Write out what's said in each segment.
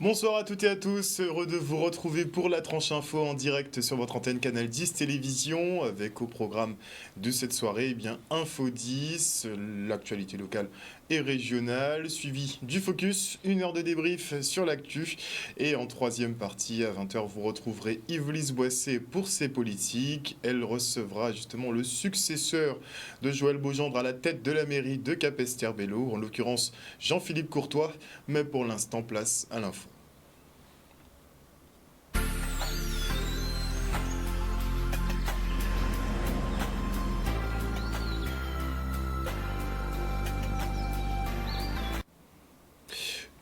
Bonsoir à toutes et à tous, heureux de vous retrouver pour la tranche info en direct sur votre antenne Canal 10 Télévision avec au programme de cette soirée Info 10, l'actualité locale et régionale, suivi du focus, une heure de débrief sur l'actu et en troisième partie à 20h vous retrouverez Yvelisse Boissé pour ses politiques. Elle recevra justement le successeur de Joël Beaugendre à la tête de la mairie de Capesterre-Belle-Eau, en l'occurrence Jean-Philippe Courtois, mais pour l'instant place à l'info.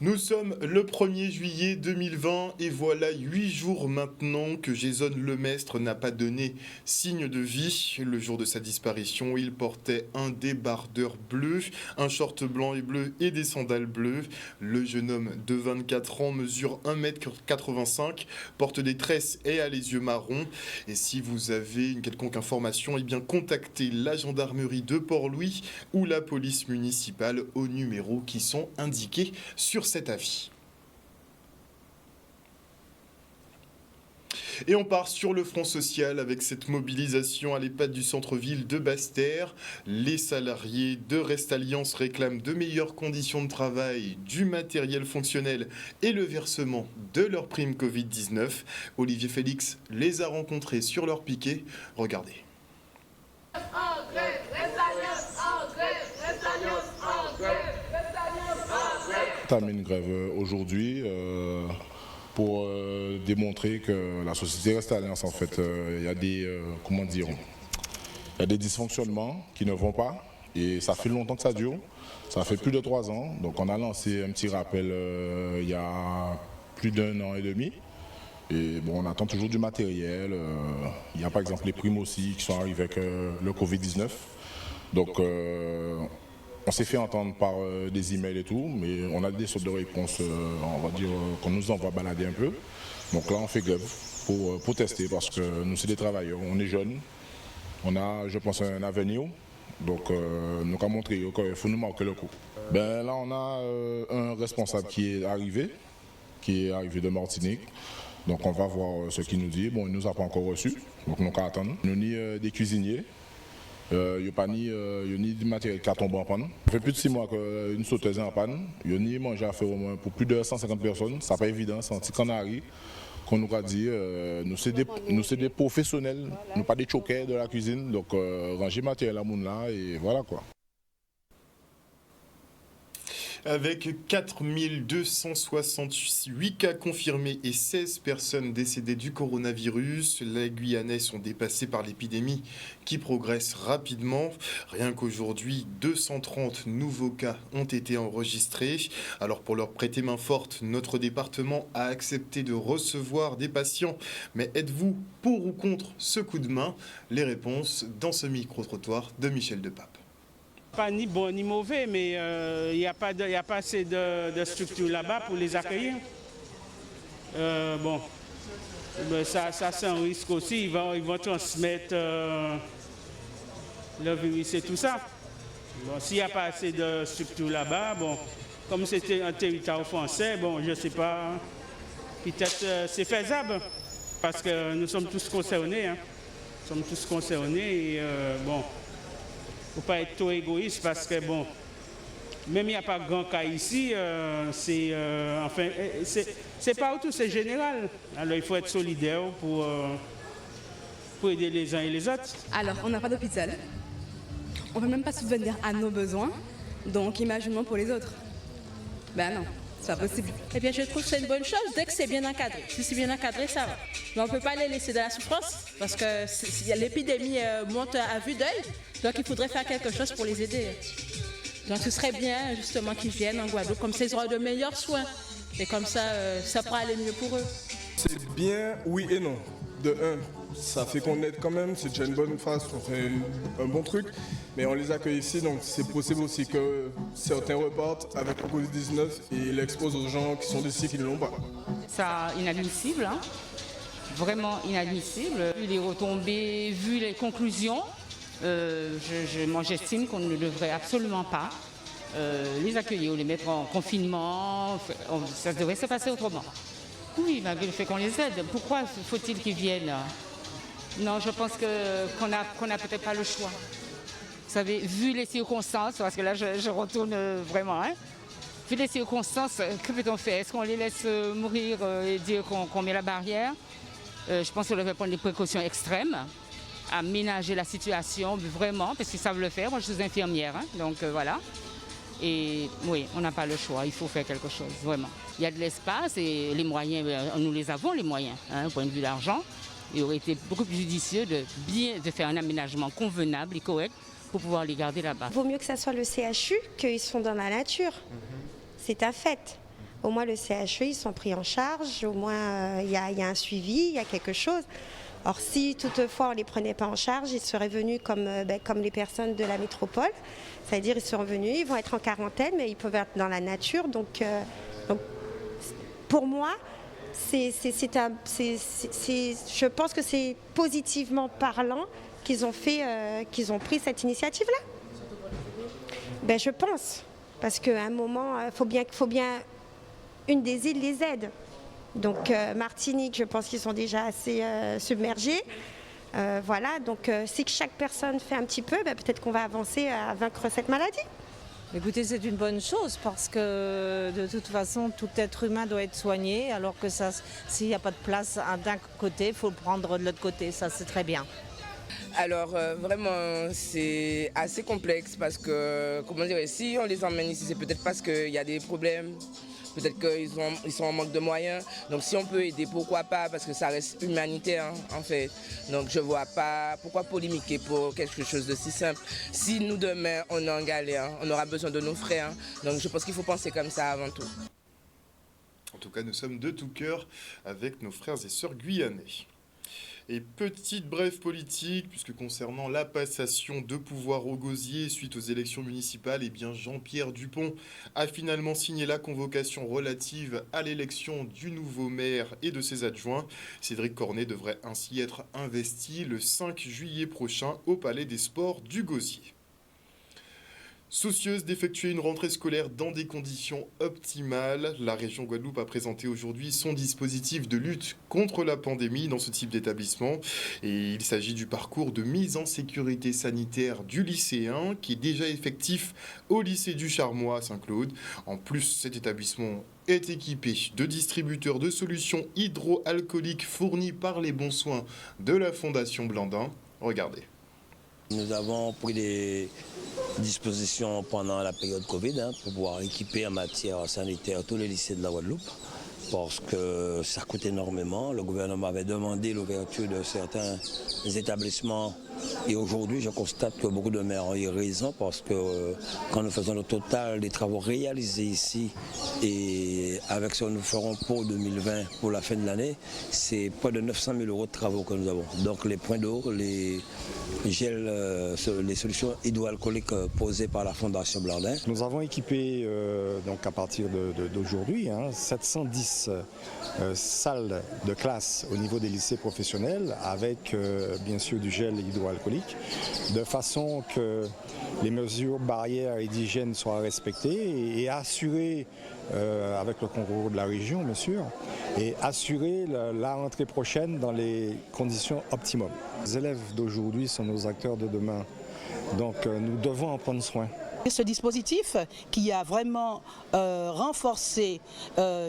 Nous sommes le 1er juillet 2020 et voilà 8 jours maintenant que Jason Lemestre n'a pas donné signe de vie. Le jour de sa disparition, il portait un débardeur bleu, un short blanc et bleu et des sandales bleues. Le jeune homme de 24 ans mesure 1,85 m, porte des tresses et a les yeux marrons. Et si vous avez une quelconque information, contactez la gendarmerie de Port-Louis ou la police municipale aux numéros qui sont indiqués sur cet avis. Et on part sur le front social avec cette mobilisation à l'EHPAD du centre-ville de Basse-Terre. Les salariés de Restalliance réclament de meilleures conditions de travail, du matériel fonctionnel et le versement de leur prime Covid-19. Olivier Félix les a rencontrés sur leur piquet. Regardez. On termine une grève aujourd'hui pour démontrer que la société Restalliance, en fait, il y a des dysfonctionnements qui ne vont pas et ça fait longtemps que ça dure. Ça fait plus de 3 ans. Donc on a lancé un petit rappel il y a plus d'1 an et demi. Et bon, on attend toujours du matériel. Il y a par exemple les primes aussi qui sont arrivées avec le Covid-19. Donc on s'est fait entendre par des emails et tout, mais on a des sortes de réponses, on va dire, qu'on nous envoie balader un peu. Donc là, on fait grève pour protester parce que nous, c'est des travailleurs, on est jeunes, on a, je pense, un avenir. Donc nous avons montré qu'il faut nous marquer le coup. Là, on a un responsable qui est arrivé de Martinique. Donc on va voir ce qu'il nous dit. Bon, il ne nous a pas encore reçus, donc nous allons attendre. Nous ni des cuisiniers. Il n'y a pas ni du matériel qui a tombé en panne. Ça fait plus de 6 mois qu'une sauteuse est en panne. Il y a ni manger à faire au moins pour plus de 150 personnes. Ça n'est pas évident, c'est un petit canari qu'on nous a dit. Nous sommes des professionnels, nous pas des chokers de la cuisine. Donc ranger matériel à mon là et voilà quoi. Avec 4268 cas confirmés et 16 personnes décédées du coronavirus, les Guyanais sont dépassés par l'épidémie qui progresse rapidement. Rien qu'aujourd'hui, 230 nouveaux cas ont été enregistrés. Alors pour leur prêter main forte, notre département a accepté de recevoir des patients. Mais êtes-vous pour ou contre ce coup de main? Les réponses dans ce micro-trottoir de Michel Depape. Pas ni bon ni mauvais, mais il n'y a pas assez de structures là-bas pour les accueillir. Ça c'est un risque aussi, ils vont transmettre le virus et tout ça. Bon, s'il n'y a pas assez de structures là-bas, bon, comme c'était un territoire français, bon, je ne sais pas, peut-être c'est faisable, parce que nous sommes tous concernés. Nous sommes tous concernés et bon. Il ne faut pas être trop égoïste parce que, bon, même il n'y a pas grand cas ici, c'est partout, c'est général. Alors il faut être solidaire pour aider les uns et les autres. Alors, on n'a pas d'hôpital. On ne peut même pas subvenir à nos besoins. Donc, imaginons pour les autres. Ben non, c'est pas possible. Eh bien, je trouve que c'est une bonne chose dès que c'est bien encadré. Si c'est bien encadré, ça va. Mais on ne peut pas les laisser dans la souffrance parce que l'épidémie monte à vue d'œil. Donc, il faudrait faire quelque chose pour les aider. Donc, ce serait bien, justement, qu'ils viennent en Guadeloupe. Comme ça, ils auront de meilleurs soins. Et comme ça, ça pourra aller mieux pour eux. C'est bien, oui et non. De un, ça fait qu'on aide quand même. C'est déjà une bonne phase, on fait un bon truc. Mais on les accueille ici, donc c'est possible aussi que certains repartent avec le Covid-19 et l'exposent aux gens qui sont d'ici qui ne l'ont pas. C'est inadmissible, hein. Vraiment inadmissible. Vu les retombées, vu les conclusions, moi j'estime qu'on ne devrait absolument pas les accueillir, les mettre en confinement, ça devrait se passer autrement. Oui, malgré le fait qu'on les aide, pourquoi faut-il qu'ils viennent? Non, je pense qu'on n'a peut-être pas le choix. Vous savez, vu les circonstances, parce que là je retourne vraiment, hein, vu les circonstances, que peut-on faire? Est-ce qu'on les laisse mourir et dire qu'on met la barrière? Je pense qu'on devrait prendre des précautions extrêmes, aménager la situation vraiment, parce qu'ils savent le faire. Moi je suis infirmière, hein, donc voilà. Et oui, on n'a pas le choix, il faut faire quelque chose, vraiment. Il y a de l'espace et les moyens, nous les avons les moyens, hein, au point de vue de l'argent. Il aurait été beaucoup plus judicieux de faire un aménagement convenable et correct pour pouvoir les garder là-bas. Il vaut mieux que ça soit le CHU qu'ils sont dans la nature. C'est un fait. Au moins le CHU, ils sont pris en charge, au moins il y a un suivi, il y a quelque chose. Or si toutefois on ne les prenait pas en charge, ils seraient venus comme les personnes de la métropole. C'est-à-dire ils seront venus, ils vont être en quarantaine, mais ils peuvent être dans la nature. Donc pour moi, je pense que c'est positivement parlant qu'ils ont pris cette initiative-là. Ben, je pense, parce qu'à un moment, il faut bien une des îles les aide. Donc Martinique, je pense qu'ils sont déjà assez submergés. Voilà, donc si chaque personne fait un petit peu, ben, peut-être qu'on va avancer à vaincre cette maladie. Écoutez, c'est une bonne chose parce que de toute façon, tout être humain doit être soigné, alors que s'il n'y a pas de place d'un côté, il faut le prendre de l'autre côté, ça c'est très bien. Alors vraiment c'est assez complexe parce que, comment dire, si on les emmène ici, c'est peut-être parce qu'il y a des problèmes. Peut-être qu'ils sont en manque de moyens. Donc si on peut aider, pourquoi pas, parce que ça reste humanitaire en fait. Donc je ne vois pas pourquoi polémiquer pour quelque chose de si simple. Si nous demain on est en galère, on aura besoin de nos frères. Donc je pense qu'il faut penser comme ça avant tout. En tout cas, nous sommes de tout cœur avec nos frères et sœurs guyanais. Et petite brève politique, puisque concernant la passation de pouvoir au gosier suite aux élections municipales, eh bien Jean-Pierre Dupont a finalement signé la convocation relative à l'élection du nouveau maire et de ses adjoints. Cédric Cornet devrait ainsi être investi le 5 juillet prochain au Palais des Sports du Gosier. Soucieuse d'effectuer une rentrée scolaire dans des conditions optimales, la région Guadeloupe a présenté aujourd'hui son dispositif de lutte contre la pandémie dans ce type d'établissement. Et il s'agit du parcours de mise en sécurité sanitaire du lycéen qui est déjà effectif au lycée du Charmois à Saint-Claude. En plus, cet établissement est équipé de distributeurs de solutions hydroalcooliques fournis par les bons soins de la Fondation Blandin. Regardez. Nous avons pris des dispositions pendant la période Covid pour pouvoir équiper en matière sanitaire tous les lycées de la Guadeloupe parce que ça coûte énormément. Le gouvernement avait demandé l'ouverture de certains établissements et aujourd'hui je constate que beaucoup de maires ont eu raison parce que quand nous faisons le total des travaux réalisés ici et avec ce que nous ferons pour 2020, pour la fin de l'année, c'est près de 900 000 € de travaux que nous avons. Donc les points d'eau, les solutions hydroalcooliques posées par la Fondation Blandin. Nous avons équipé donc à partir d'aujourd'hui 710 salles de classe au niveau des lycées professionnels avec bien sûr du gel hydroalcoolique de façon que les mesures barrières et d'hygiène soient respectées et assurer avec le concours de la région bien sûr et assurer la rentrée prochaine dans les conditions optimum. Les élèves d'aujourd'hui sont nos acteurs de demain, donc nous devons en prendre soin. Ce dispositif qui a vraiment renforcé,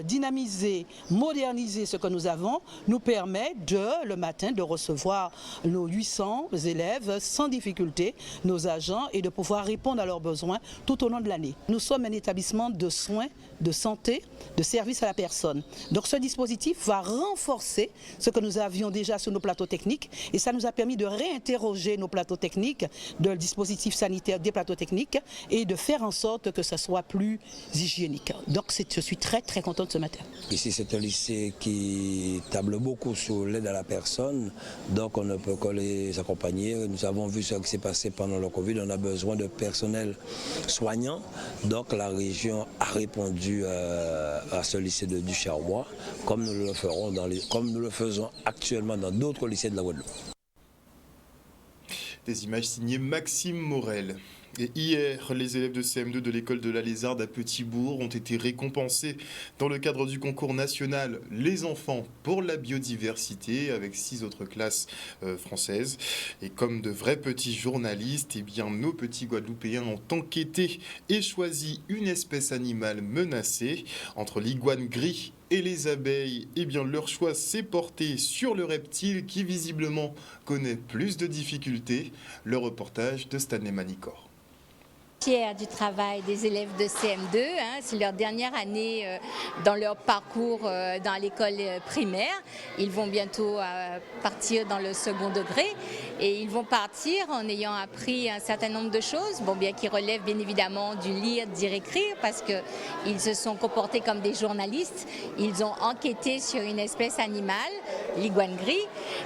dynamisé, modernisé ce que nous avons, nous permet le matin de recevoir nos 800 élèves sans difficulté, nos agents, et de pouvoir répondre à leurs besoins tout au long de l'année. Nous sommes un établissement de soins, de santé, de service à la personne. Donc ce dispositif va renforcer ce que nous avions déjà sur nos plateaux techniques et ça nous a permis de réinterroger nos plateaux techniques, le dispositif sanitaire des plateaux techniques et de faire en sorte que ça soit plus hygiénique. Donc je suis très très contente ce matin. Ici c'est un lycée qui table beaucoup sur l'aide à la personne, donc on ne peut que les accompagner. Nous avons vu ce qui s'est passé pendant le Covid, on a besoin de personnel soignant, donc la région a répondu à ce lycée du Charmois, comme nous le faisons actuellement dans d'autres lycées de la Guadeloupe. Des images signées Maxime Morel. Et hier, les élèves de CM2 de l'école de la Lézarde à Petit-Bourg ont été récompensés dans le cadre du concours national Les enfants pour la biodiversité avec 6 autres classes françaises. Et comme de vrais petits journalistes, eh bien, nos petits Guadeloupéens ont enquêté et choisi une espèce animale menacée entre l'iguane gris et les abeilles. Eh bien, leur choix s'est porté sur le reptile qui visiblement connaît plus de difficultés. Le reportage de Stanley Manicor. Fiers du travail des élèves de CM2, c'est leur dernière année dans leur parcours dans l'école primaire. Ils vont bientôt partir dans le second degré et ils vont partir en ayant appris un certain nombre de choses, bien qui relèvent bien évidemment du lire, dire, écrire parce qu'ils se sont comportés comme des journalistes. Ils ont enquêté sur une espèce animale, l'iguane gris,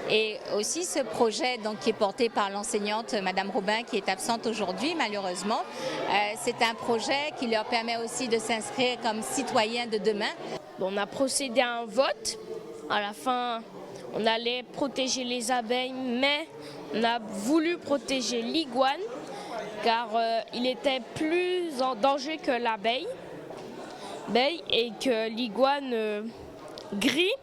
et aussi ce projet qui est porté par l'enseignante Madame Robin qui est absente aujourd'hui malheureusement. C'est un projet qui leur permet aussi de s'inscrire comme citoyens de demain. On a procédé à un vote. À la fin, on allait protéger les abeilles, mais on a voulu protéger l'iguane car il était plus en danger que l'abeille et que l'iguane gris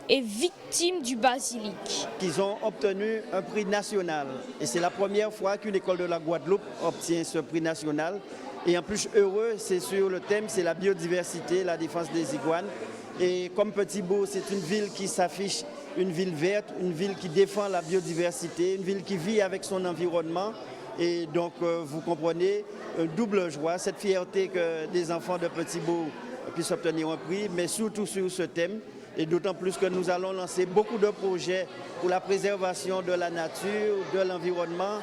est victime du basilic. Ils ont obtenu un prix national et c'est la première fois qu'une école de la Guadeloupe obtient ce prix national. Et en plus heureux, c'est sur le thème, c'est la biodiversité, la défense des iguanes. Et comme Petit-Bourg, c'est une ville qui s'affiche, une ville verte, une ville qui défend la biodiversité, une ville qui vit avec son environnement. Et donc vous comprenez, une double joie, cette fierté que des enfants de Petit-Bourg puissent obtenir un prix, mais surtout sur ce thème. Et d'autant plus que nous allons lancer beaucoup de projets pour la préservation de la nature, de l'environnement,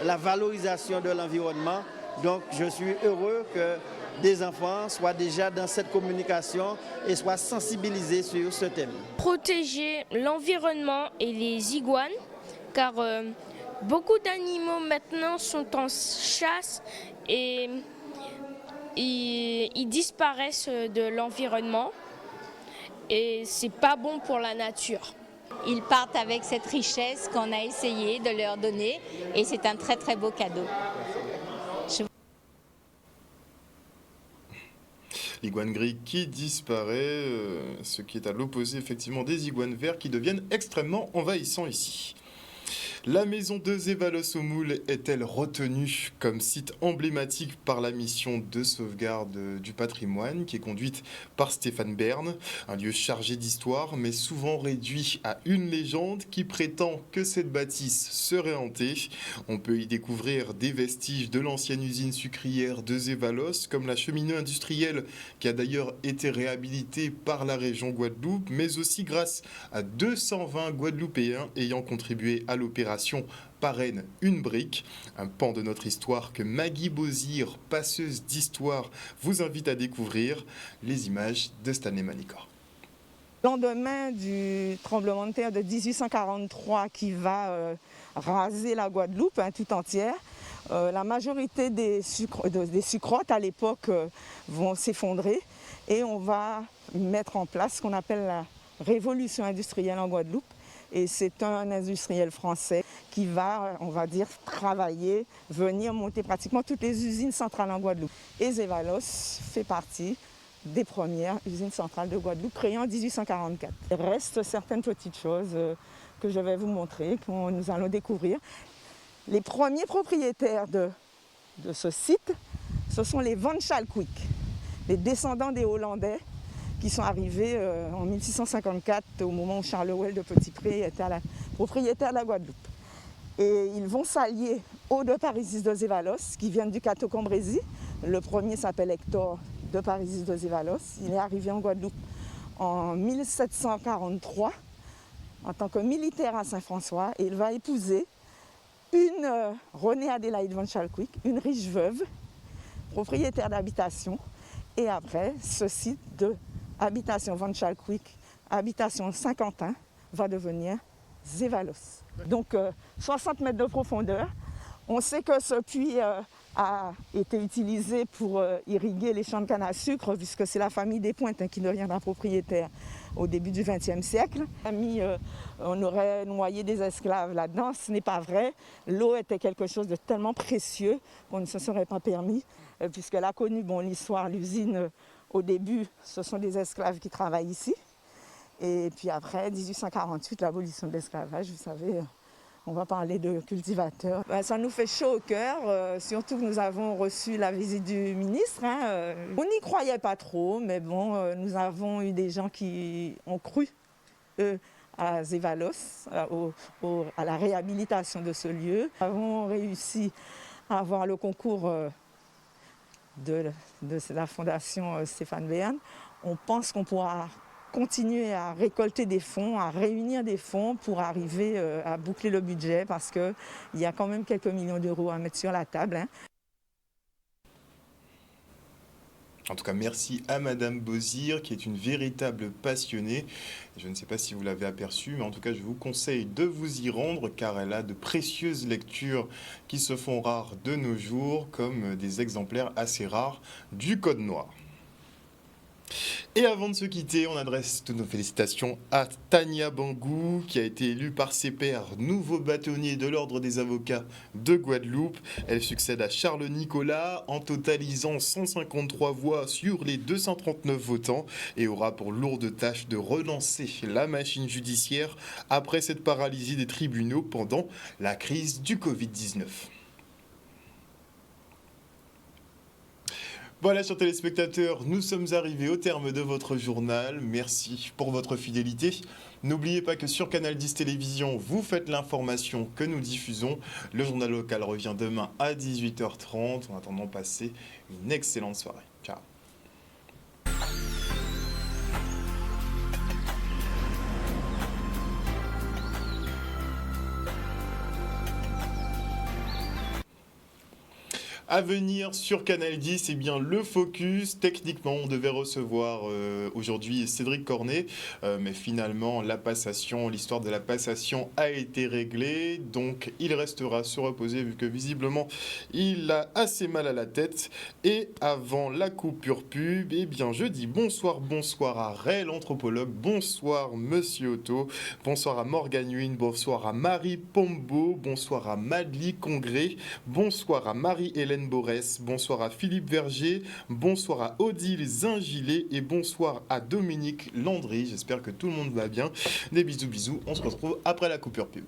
la valorisation de l'environnement. Donc je suis heureux que des enfants soient déjà dans cette communication et soient sensibilisés sur ce thème. Protéger l'environnement et les iguanes, car beaucoup d'animaux maintenant sont en chasse et ils disparaissent de l'environnement. Et c'est pas bon pour la nature. Ils partent avec cette richesse qu'on a essayé de leur donner et c'est un très très beau cadeau. L'iguane gris qui disparaît, ce qui est à l'opposé effectivement des iguanes verts qui deviennent extrêmement envahissants ici. La maison de Zévalos au Moule est-elle retenue comme site emblématique par la mission de sauvegarde du patrimoine qui est conduite par Stéphane Bern, un lieu chargé d'histoire mais souvent réduit à une légende qui prétend que cette bâtisse serait hantée. On peut y découvrir des vestiges de l'ancienne usine sucrière de Zévalos comme la cheminée industrielle qui a d'ailleurs été réhabilitée par la région Guadeloupe mais aussi grâce à 220 Guadeloupéens ayant contribué à l'opération Parraine une brique, un pan de notre histoire que Maggie Bozir, passeuse d'histoire, vous invite à découvrir. Les images de Stanley Manicor. Lendemain du tremblement de terre de 1843 qui va raser la Guadeloupe tout entière, la majorité des sucrottes à l'époque vont s'effondrer et on va mettre en place ce qu'on appelle la révolution industrielle en Guadeloupe. Et c'est un industriel français qui va, on va dire, travailler, venir monter pratiquement toutes les usines centrales en Guadeloupe. Et Zévalos fait partie des premières usines centrales de Guadeloupe créées en 1844. Il reste certaines petites choses que je vais vous montrer, que nous allons découvrir. Les premiers propriétaires de ce site, ce sont les Van Schalkwyk, les descendants des Hollandais, qui sont arrivés en 1654, au moment où Charles Well de Petit-Pré était propriétaire de la Guadeloupe. Et ils vont s'allier aux deux Parisis de Zévalos, qui viennent du Cateau-Cambrésis. Le premier s'appelle Hector de Parisis de Zévalos. Il est arrivé en Guadeloupe en 1743 en tant que militaire à Saint-François. Et il va épouser une Renée Adélaïde Van Schalkwyk, une riche veuve, propriétaire d'habitation. Et après, ce site de habitation Van Schalkwyk, habitation Saint-Quentin, va devenir Zévalos. Donc 60 mètres de profondeur. On sait que ce puits a été utilisé pour irriguer les champs de canne à sucre, puisque c'est la famille des Pointes qui deviendra propriétaire au début du XXe siècle. On aurait noyé des esclaves là-dedans, ce n'est pas vrai. L'eau était quelque chose de tellement précieux qu'on ne se serait pas permis, puisqu'elle a connu l'histoire, l'usine, au début, ce sont des esclaves qui travaillent ici. Et puis après, 1848, l'abolition de l'esclavage, vous savez, on va parler de cultivateurs. Ça nous fait chaud au cœur, surtout que nous avons reçu la visite du ministre. On n'y croyait pas trop, mais bon, nous avons eu des gens qui ont cru, à Zevallos, à la réhabilitation de ce lieu. Nous avons réussi à avoir le concours de la fondation Stéphane Bern. On pense qu'on pourra continuer à récolter des fonds, à réunir des fonds pour arriver à boucler le budget, parce qu'il y a quand même quelques millions d'euros à mettre sur la table. En tout cas, merci à Madame Bozir, qui est une véritable passionnée. Je ne sais pas si vous l'avez aperçu, mais en tout cas, je vous conseille de vous y rendre, car elle a de précieuses lectures qui se font rares de nos jours, comme des exemplaires assez rares du Code Noir. Et avant de se quitter, on adresse toutes nos félicitations à Tania Bangou, qui a été élue par ses pairs nouveau bâtonnier de l'Ordre des avocats de Guadeloupe. Elle succède à Charles Nicolas en totalisant 153 voix sur les 239 votants et aura pour lourde tâche de relancer la machine judiciaire après cette paralysie des tribunaux pendant la crise du Covid-19. Voilà, chers téléspectateurs, nous sommes arrivés au terme de votre journal. Merci pour votre fidélité. N'oubliez pas que sur Canal 10 Télévision, vous faites l'information que nous diffusons. Le journal local revient demain à 18h30. En attendant, passez une excellente soirée. Ciao. À venir sur Canal 10, eh bien, le Focus. Techniquement, on devait recevoir aujourd'hui Cédric Cornet, mais finalement, l'histoire de la passation a été réglée. Donc, il restera se reposer vu que visiblement, il a assez mal à la tête. Et avant la coupure pub, eh bien, je dis bonsoir à Ray, l'anthropologue. Bonsoir, Monsieur Otto. Bonsoir à Morgane Huynh. Bonsoir à Marie Pombo. Bonsoir à Madly Congré. Bonsoir à Marie-Hélène Borès, bonsoir à Philippe Verger, bonsoir à Odile Zingilet et bonsoir à Dominique Landry. J'espère que tout le monde va bien. Des bisous, on se retrouve après la coupure pub.